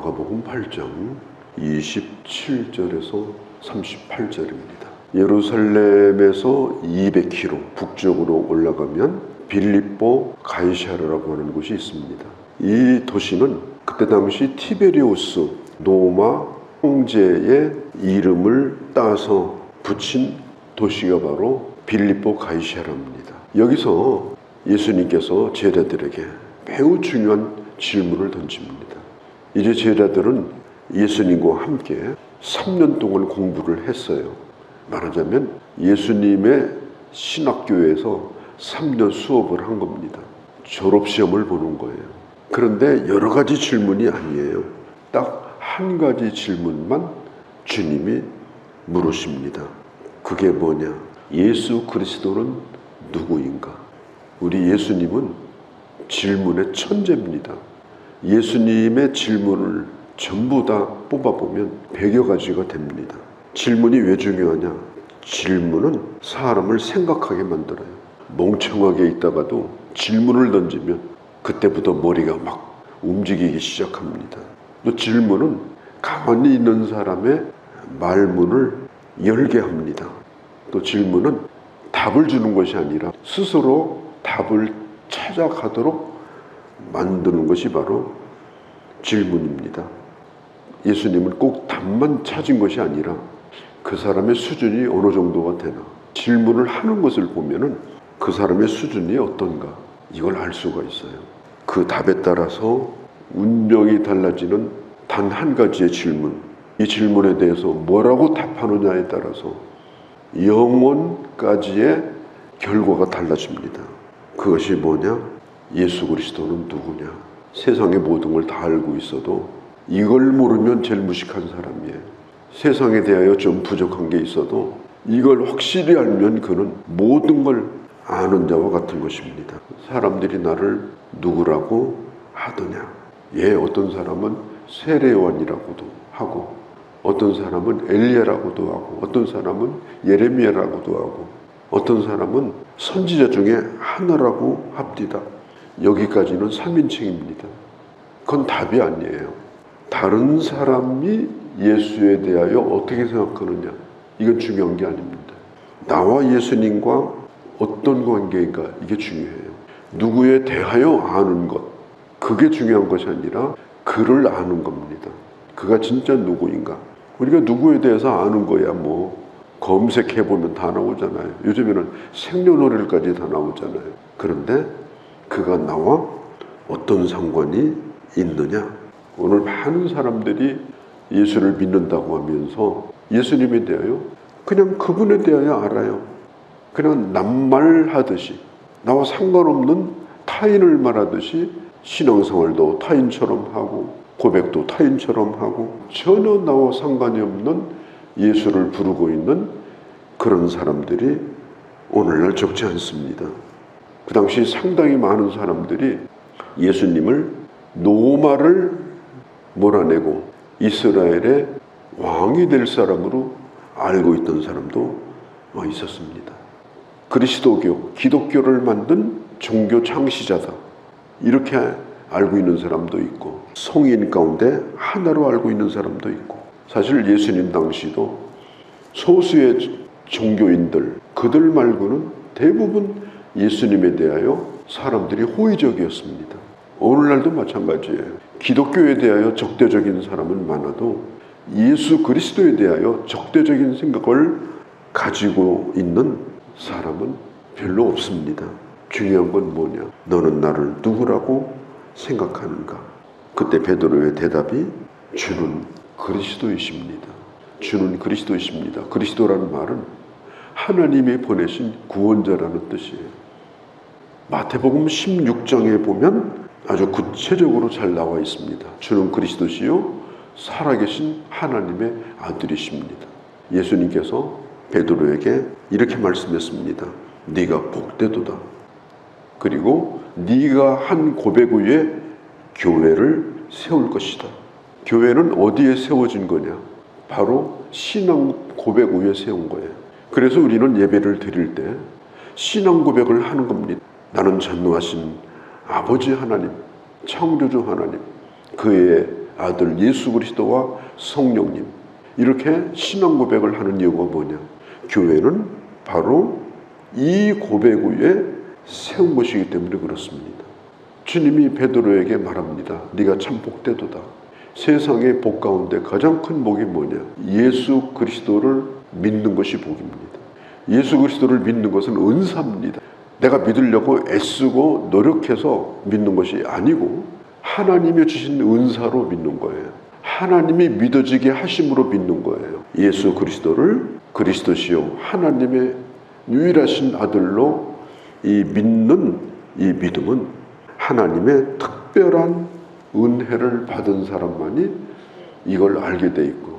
마가복음 8장 27절에서 38절입니다. 예루살렘에서 200km 북쪽으로 올라가면 빌립보 가이사랴라고 하는 곳이 있습니다. 이 도시는 그때 당시 티베리우스 로마 황제의 이름을 따서 붙인 도시가 바로 빌립보 가이사랴입니다. 여기서 예수님께서 제자들에게 매우 중요한 질문을 던집니다. 이제 제자들은 예수님과 함께 3년 동안 공부를 했어요. 말하자면 예수님의 신학교에서 3년 수업을 한 겁니다. 졸업시험을 보는 거예요. 그런데 여러 가지 질문이 아니에요. 딱 한 가지 질문만 주님이 물으십니다. 그게 뭐냐? 예수 그리스도는 누구인가? 우리 예수님은 질문의 천재입니다. 예수님의 질문을 전부 다 뽑아보면 100여 가지가 됩니다. 질문이 왜 중요하냐? 질문은 사람을 생각하게 만들어요. 멍청하게 있다가도 질문을 던지면 그때부터 머리가 막 움직이기 시작합니다. 또 질문은 가만히 있는 사람의 말문을 열게 합니다. 또 질문은 답을 주는 것이 아니라 스스로 답을 찾아가도록 만드는 것이 바로 질문입니다. 예수님은 꼭 답만 찾은 것이 아니라 그 사람의 수준이 어느 정도가 되나, 질문을 하는 것을 보면은 그 사람의 수준이 어떤가 이걸 알 수가 있어요. 그 답에 따라서 운명이 달라지는 단 한 가지의 질문, 이 질문에 대해서 뭐라고 답하느냐에 따라서 영원까지의 결과가 달라집니다. 그것이 뭐냐? 예수 그리스도는 누구냐? 세상의 모든 걸 다 알고 있어도 이걸 모르면 제일 무식한 사람이에요. 세상에 대하여 좀 부족한 게 있어도 이걸 확실히 알면 그는 모든 걸 아는 자와 같은 것입니다. 사람들이 나를 누구라고 하더냐? 어떤 사람은 세례요한이라고도 하고, 어떤 사람은 엘리야라고도 하고, 어떤 사람은 예레미야라고도 하고, 어떤 사람은 선지자 중에 하나라고 합디다. 여기까지는 3인칭입니다. 그건 답이 아니에요. 다른 사람이 예수에 대하여 어떻게 생각하느냐, 이건 중요한 게 아닙니다. 나와 예수님과 어떤 관계인가, 이게 중요해요. 누구에 대하여 아는 것, 그게 중요한 것이 아니라 그를 아는 겁니다. 그가 진짜 누구인가. 우리가 누구에 대해서 아는 거야 뭐 검색해보면 다 나오잖아요. 요즘에는 생년월일까지 다 나오잖아요. 그런데 그가 나와 어떤 상관이 있느냐. 오늘 많은 사람들이 예수를 믿는다고 하면서 예수님에 대하여 그냥 그분에 대하여 알아요. 그냥 남말하듯이, 나와 상관없는 타인을 말하듯이 신앙생활도 타인처럼 하고 고백도 타인처럼 하고 전혀 나와 상관이 없는 예수를 부르고 있는 그런 사람들이 오늘날 적지 않습니다. 그 당시 상당히 많은 사람들이 예수님을 노마를 몰아내고 이스라엘의 왕이 될 사람으로 알고 있던 사람도 있었습니다. 그리스도교, 기독교를 만든 종교 창시자다, 이렇게 알고 있는 사람도 있고, 성인 가운데 하나로 알고 있는 사람도 있고, 사실 예수님 당시도 소수의 종교인들, 그들 말고는 대부분 예수님에 대하여 사람들이 호의적이었습니다. 오늘날도 마찬가지예요. 기독교에 대하여 적대적인 사람은 많아도 예수 그리스도에 대하여 적대적인 생각을 가지고 있는 사람은 별로 없습니다. 중요한 건 뭐냐? 너는 나를 누구라고 생각하는가? 그때 베드로의 대답이 주는 그리스도이십니다. 주는 그리스도이십니다. 그리스도라는 말은 하나님이 보내신 구원자라는 뜻이에요. 마태복음 16장에 보면 아주 구체적으로 잘 나와 있습니다. 주는 그리스도시요 살아계신 하나님의 아들이십니다. 예수님께서 베드로에게 이렇게 말씀했습니다. 네가 복되도다. 그리고 네가 한 고백 위에 교회를 세울 것이다. 교회는 어디에 세워진 거냐? 바로 신앙 고백 위에 세운 거예요. 그래서 우리는 예배를 드릴 때 신앙 고백을 하는 겁니다. 나는 전능하신 아버지 하나님, 창조주 하나님, 그의 아들 예수 그리스도와 성령님, 이렇게 신앙 고백을 하는 이유가 뭐냐? 교회는 바로 이 고백 위에 세운 것이기 때문에 그렇습니다. 주님이 베드로에게 말합니다. 네가 참 복되도다. 세상의 복 가운데 가장 큰 복이 뭐냐? 예수 그리스도를 믿는 것이 복입니다. 예수 그리스도를 믿는 것은 은사입니다. 내가 믿으려고 애쓰고 노력해서 믿는 것이 아니고 하나님이 주신 은사로 믿는 거예요. 하나님이 믿어지게 하심으로 믿는 거예요. 예수 그리스도를 그리스도시요 하나님의 유일하신 아들로 믿는 이 믿음은 하나님의 특별한 은혜를 받은 사람만이 이걸 알게 돼 있고,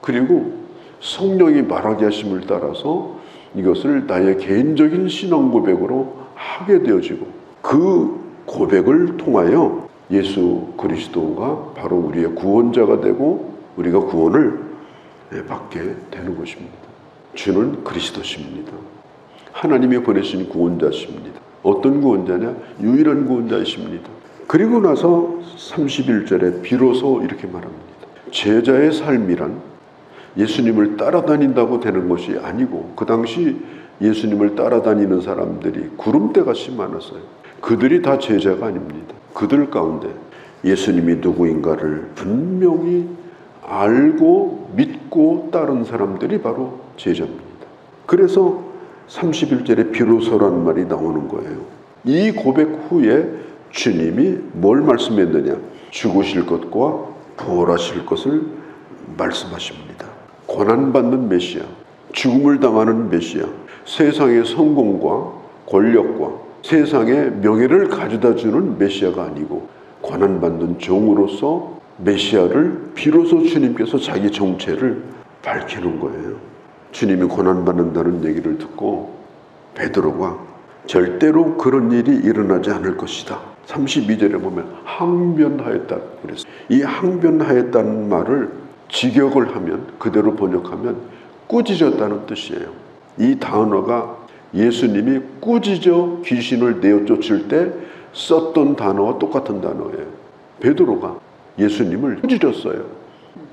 그리고 성령이 말하게 하심을 따라서 이것을 나의 개인적인 신앙 고백으로 하게 되어지고, 그 고백을 통하여 예수 그리스도가 바로 우리의 구원자가 되고 우리가 구원을 받게 되는 것입니다. 주는 그리스도십니다. 하나님이 보내신 구원자십니다. 어떤 구원자냐? 유일한 구원자이십니다. 그리고 나서 31절에 비로소 이렇게 말합니다. 제자의 삶이란 예수님을 따라다닌다고 되는 것이 아니고, 그 당시 예수님을 따라다니는 사람들이 구름대같이 많았어요. 그들이 다 제자가 아닙니다. 그들 가운데 예수님이 누구인가를 분명히 알고 믿고 따른 사람들이 바로 제자입니다. 그래서 31절에 비로소라는 말이 나오는 거예요. 이 고백 후에 주님이 뭘 말씀했느냐? 죽으실 것과 부활하실 것을 말씀하십니다. 고난받는 메시아, 죽음을 당하는 메시아, 세상의 성공과 권력과 세상의 명예를 가져다주는 메시아가 아니고 고난받는 종으로서 메시아를 비로소 주님께서 자기 정체를 밝히는 거예요. 주님이 고난받는다는 얘기를 듣고 베드로가 절대로 그런 일이 일어나지 않을 것이다. 32절에 보면 항변하였다 그랬어요. 이 항변하였다는 말을 직역을 하면, 그대로 번역하면 꾸짖었다는 뜻이에요. 이 단어가 예수님이 꾸짖어 귀신을 내어 쫓을 때 썼던 단어와 똑같은 단어예요. 베드로가 예수님을 꾸짖었어요.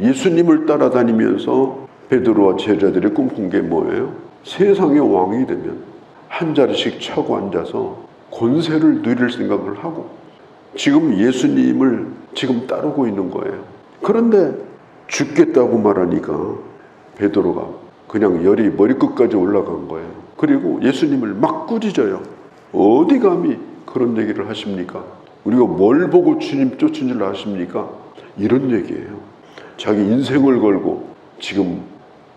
예수님을 따라다니면서 베드로와 제자들이 꿈꾼 게 뭐예요? 세상의 왕이 되면 한 자리씩 차고 앉아서 권세를 누릴 생각을 하고, 지금 예수님을 지금 따르고 있는 거예요. 그런데 죽겠다고 말하니까 베드로가 그냥 열이 머리끝까지 올라간 거예요. 그리고 예수님을 막 꾸짖어요. 어디 감히 그런 얘기를 하십니까? 우리가 뭘 보고 주님 쫓은 줄 아십니까? 이런 얘기예요. 자기 인생을 걸고 지금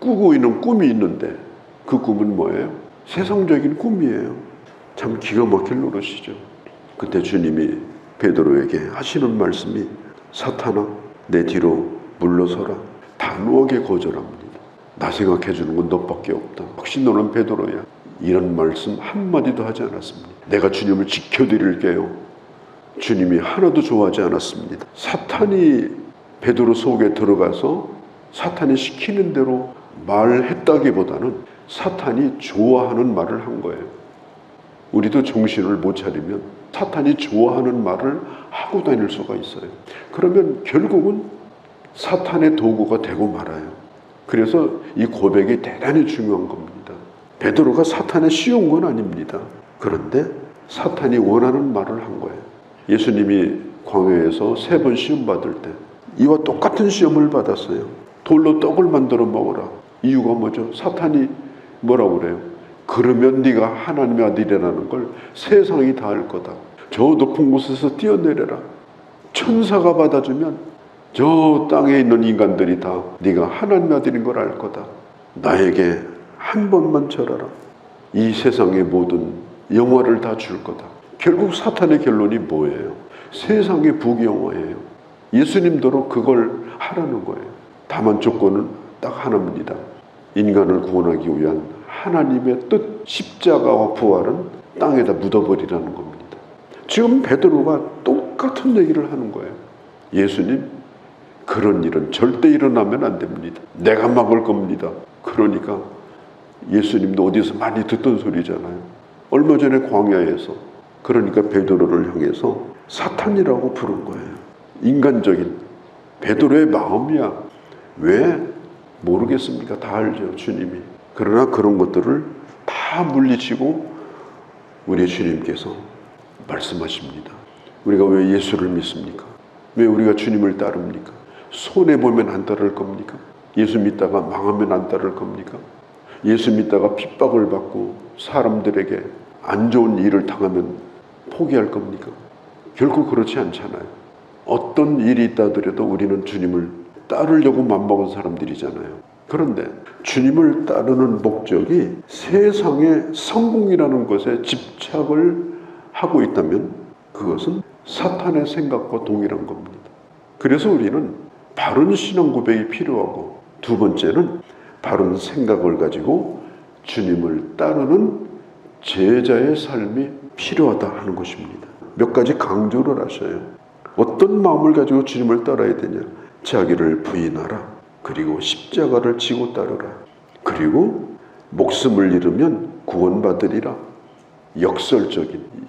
꾸고 있는 꿈이 있는데 그 꿈은 뭐예요? 세상적인 꿈이에요. 참 기가 막힐 노릇이죠. 그때 주님이 베드로에게 하시는 말씀이 사탄아 내 뒤로 물러서라. 단호하게 거절합니다. 나 생각해 주는 건 너밖에 없다. 혹시 너는 베드로야. 이런 말씀 한마디도 하지 않았습니다. 내가 주님을 지켜드릴게요. 주님이 하나도 좋아하지 않았습니다. 사탄이 베드로 속에 들어가서 사탄이 시키는 대로 말했다기보다는 사탄이 좋아하는 말을 한 거예요. 우리도 정신을 못 차리면 사탄이 좋아하는 말을 하고 다닐 수가 있어요. 그러면 결국은 사탄의 도구가 되고 말아요. 그래서 이 고백이 대단히 중요한 겁니다. 베드로가 사탄에 씌운 건 아닙니다. 그런데 사탄이 원하는 말을 한 거예요. 예수님이 광야에서 3번 시험 받을 때 이와 똑같은 시험을 받았어요. 돌로 떡을 만들어 먹어라. 이유가 뭐죠? 사탄이 뭐라고 그래요? 그러면 네가 하나님의 아들이라는 걸 세상이 다 알 거다. 저 높은 곳에서 뛰어내려라. 천사가 받아주면 저 땅에 있는 인간들이 다 네가 하나님의 아들인 걸 알 거다. 나에게 한 번만 절하라. 이 세상의 모든 영화를 다 줄 거다. 결국 사탄의 결론이 뭐예요? 세상의 부귀영화예요. 예수님도로 그걸 하라는 거예요. 다만 조건은 딱 하나입니다. 인간을 구원하기 위한 하나님의 뜻, 십자가와 부활은 땅에다 묻어버리라는 겁니다. 지금 베드로가 똑같은 얘기를 하는 거예요. 예수님, 그런 일은 절대 일어나면 안 됩니다. 내가 막을 겁니다. 그러니까 예수님도 어디서 많이 듣던 소리잖아요. 얼마 전에 광야에서, 그러니까 베드로를 향해서 사탄이라고 부른 거예요. 인간적인 베드로의 마음이야. 왜 모르겠습니까? 다 알죠, 주님이. 그러나 그런 것들을 다 물리치고 우리 주님께서 말씀하십니다. 우리가 왜 예수를 믿습니까? 왜 우리가 주님을 따릅니까? 손해보면 안 따를 겁니까? 예수 믿다가 망하면 안 따를 겁니까? 예수 믿다가 핍박을 받고 사람들에게 안 좋은 일을 당하면 포기할 겁니까? 결코 그렇지 않잖아요. 어떤 일이 있다 하더라도 우리는 주님을 따르려고 맘먹은 사람들이잖아요. 그런데 주님을 따르는 목적이 세상의 성공이라는 것에 집착을 하고 있다면 그것은 사탄의 생각과 동일한 겁니다. 그래서 우리는 바른 신앙 고백이 필요하고, 두 번째는 바른 생각을 가지고 주님을 따르는 제자의 삶이 필요하다 하는 것입니다. 몇 가지 강조를 하셔요. 어떤 마음을 가지고 주님을 따라야 되냐? 자기를 부인하라. 그리고 십자가를 지고 따르라. 그리고 목숨을 잃으면 구원받으리라.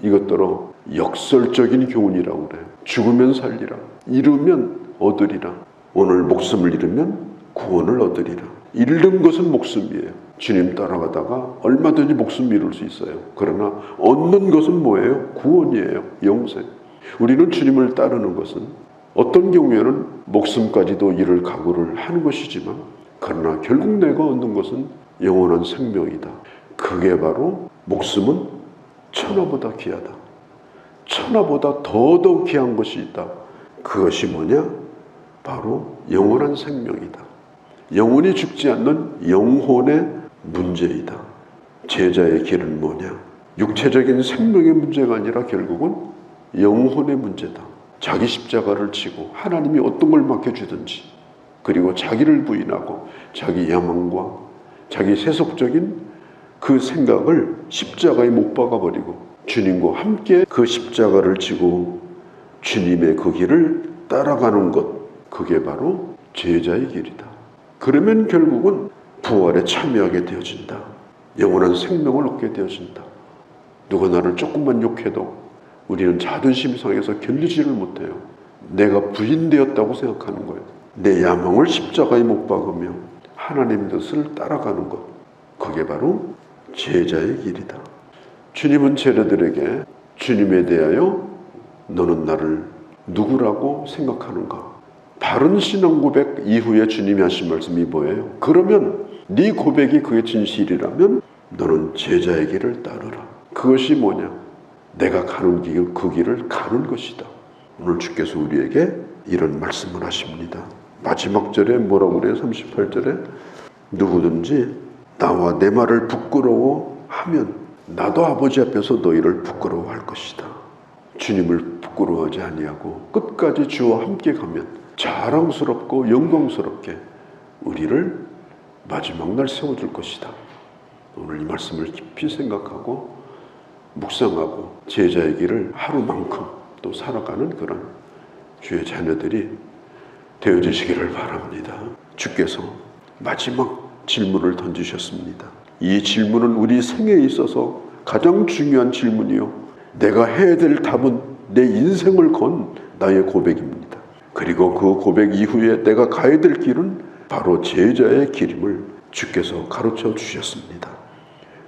이것들어 역설적인 교훈이라고 그래요. 죽으면 살리라. 잃으면 얻으리라. 오늘 목숨을 잃으면 구원을 얻으리라. 잃는 것은 목숨이에요. 주님 따라가다가 얼마든지 목숨 잃을 수 있어요. 그러나 얻는 것은 뭐예요? 구원이에요. 영생. 우리는 주님을 따르는 것은 어떤 경우에는 목숨까지도 잃을 각오를 하는 것이지만, 그러나 결국 내가 얻는 것은 영원한 생명이다. 그게 바로 목숨은 천하보다 귀하다. 천하보다 더더욱 귀한 것이 있다. 그것이 뭐냐? 바로 영원한 생명이다. 영원히 죽지 않는 영혼의 문제이다. 제자의 길은 뭐냐? 육체적인 생명의 문제가 아니라 결국은 영혼의 문제다. 자기 십자가를 지고 하나님이 어떤 걸 맡겨주든지, 그리고 자기를 부인하고 자기 야망과 자기 세속적인 그 생각을 십자가에 못 박아버리고 주님과 함께 그 십자가를 지고 주님의 그 길을 따라가는 것, 그게 바로 제자의 길이다. 그러면 결국은 부활에 참여하게 되어진다. 영원한 생명을 얻게 되어진다. 누가 나를 조금만 욕해도 우리는 자존심 상해서 견디지를 못해요. 내가 부인되었다고 생각하는 거예요. 내 야망을 십자가에 못 박으며 하나님 뜻을 따라가는 것, 그게 바로 제자의 길이다. 주님은 제자들에게 주님에 대하여 너는 나를 누구라고 생각하는가? 바른 신앙 고백 이후에 주님이 하신 말씀이 뭐예요? 그러면 네 고백이 그게 진실이라면 너는 제자의 길을 따르라. 그것이 뭐냐? 내가 가는 길, 그 길을 가는 것이다. 오늘 주께서 우리에게 이런 말씀을 하십니다. 마지막 절에 뭐라고 그래요? 38절에 누구든지 나와 내 말을 부끄러워하면 나도 아버지 앞에서 너희를 부끄러워할 것이다. 주님을 부끄러워하지 아니하고 끝까지 주와 함께 가면 자랑스럽고 영광스럽게 우리를 마지막 날 세워줄 것이다. 오늘 이 말씀을 깊이 생각하고 묵상하고 제자의 길을 하루만큼 또 살아가는 그런 주의 자녀들이 되어주시기를 바랍니다. 주께서 마지막 질문을 던지셨습니다. 이 질문은 우리 생애에 있어서 가장 중요한 질문이요, 내가 해야 될 답은 내 인생을 건 나의 고백입니다. 그리고 그 고백 이후에 내가 가야 될 길은 바로 제자의 길임을 주께서 가르쳐 주셨습니다.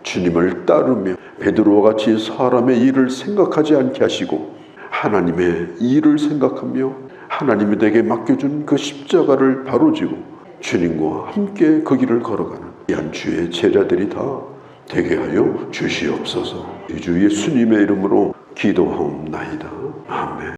주님을 따르며 베드로와 같이 사람의 일을 생각하지 않게 하시고 하나님의 일을 생각하며 하나님이 내게 맡겨준 그 십자가를 바로 지고 주님과 함께 그 길을 걸어가는 귀한 주의 제자들이 다 되게 하여 주시옵소서. 주 예수님의 이름으로 기도하옵나이다. 아멘.